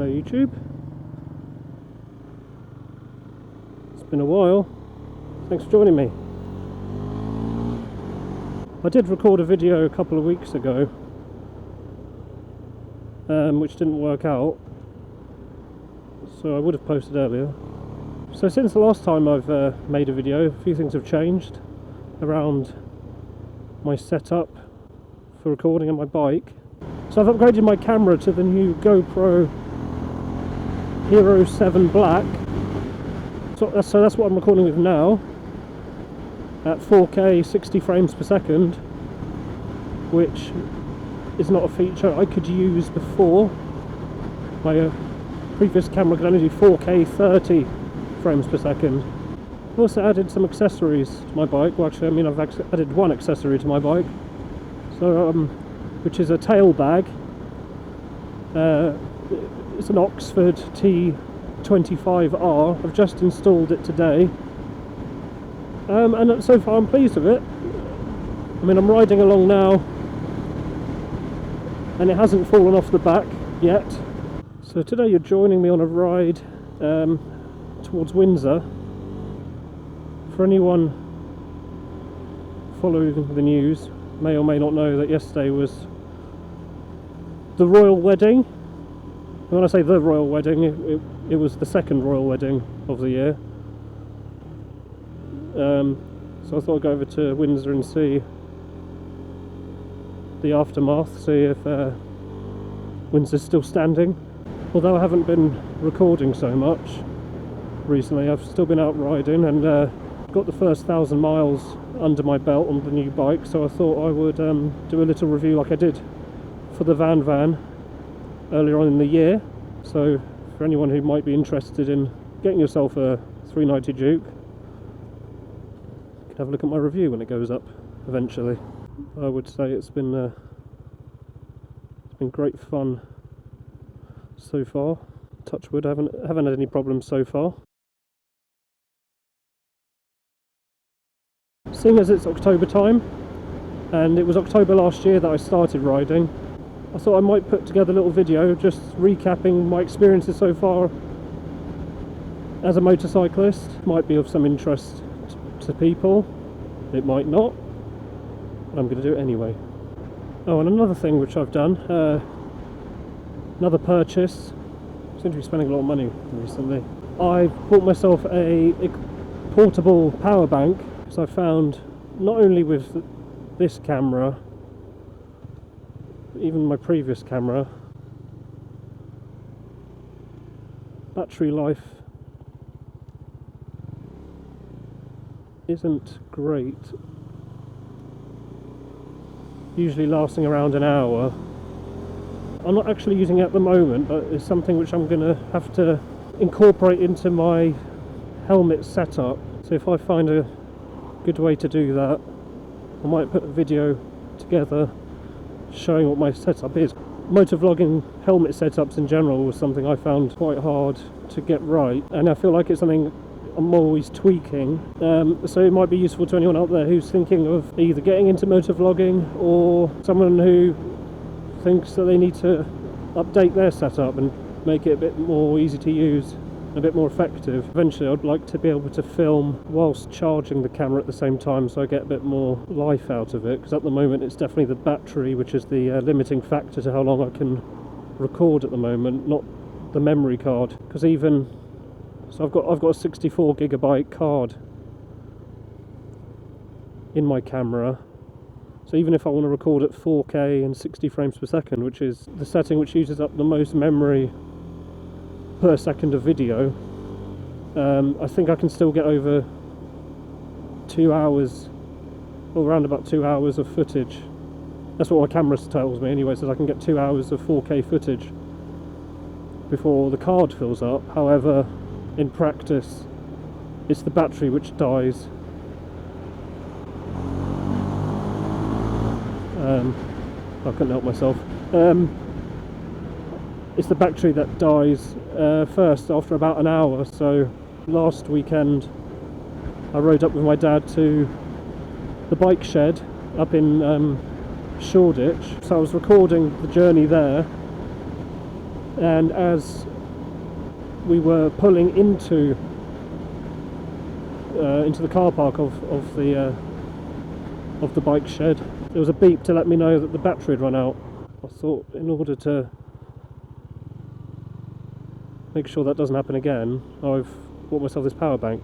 Hello YouTube. It's been a while. Thanks for joining me. I did record a video a couple of weeks ago, which didn't work out, so I would have posted earlier. So since the last time I've made a video, a few things have changed around my setup for recording on my bike. So I've upgraded my camera to the new GoPro Hero 7 Black. So that's what I'm recording with now, at 4K 60 frames per second, which is not a feature I could use before. My previous camera could only do 4K 30 frames per second. I've also added some accessories to my bike. Well, actually, I mean, I've added one accessory to my bike, so which is a tailbag. It's an Oxford T25R. I've just installed it today, and so far I'm pleased with it. I mean, I'm riding along now, and it hasn't fallen off the back yet. So today you're joining me on a ride towards Windsor. For anyone following the news, may or may not know that yesterday was the royal wedding. When I say the royal wedding, it was the second royal wedding of the year. So I thought I'd go over to Windsor and see the aftermath, see if Windsor's still standing. Although I haven't been recording so much recently, I've still been out riding and got the first 1,000 miles under my belt on the new bike, so I thought I would do a little review like I did for the van earlier on in the year. So for anyone who might be interested in getting yourself a 390 Duke, you can have a look at my review when it goes up eventually. I would say it's been great fun so far. Touch wood, I haven't had any problems so far. Seeing as it's October time, and it was October last year that I started riding, I thought I might put together a little video just recapping my experiences so far as a motorcyclist. Might be of some interest to people, it might not, but I'm going to do it anyway. Oh, and another thing which I've done, another purchase. I seem to be spending a lot of money recently. I bought myself a portable power bank, because I found not only with this camera, even my previous camera, battery life isn't great, usually lasting around an hour. I'm not actually using it at the moment, but it's something which I'm going to have to incorporate into my helmet setup. So if I find a good way to do that, I might put a video together showing what my setup is. Motovlogging helmet setups in general was something I found quite hard to get right, and I feel like it's something I'm always tweaking. So it might be useful to anyone out there who's thinking of either getting into motovlogging, or someone who thinks that they need to update their setup and make it a bit more easy to use, a bit more effective. Eventually I'd like to be able to film whilst charging the camera at the same time, so I get a bit more life out of it, because at the moment it's definitely the battery which is the limiting factor to how long I can record at the moment, not the memory card. Because so I've got a 64 gigabyte card in my camera, so even if I want to record at 4K and 60 frames per second, which is the setting which uses up the most memory per second of video, I think I can still get over 2 hours, or around about 2 hours of footage. That's what my camera tells me anyway, says I can get 2 hours of 4K footage before the card fills up. However, in practice, it's the battery which dies. I couldn't help myself. It's the battery that dies first after about an hour. So last weekend I rode up with my dad to the bike shed up in Shoreditch, so I was recording the journey there, and as we were pulling into the car park of the bike shed, there was a beep to let me know that the battery had run out. I thought, in order to make sure that doesn't happen again, I've bought myself this power bank.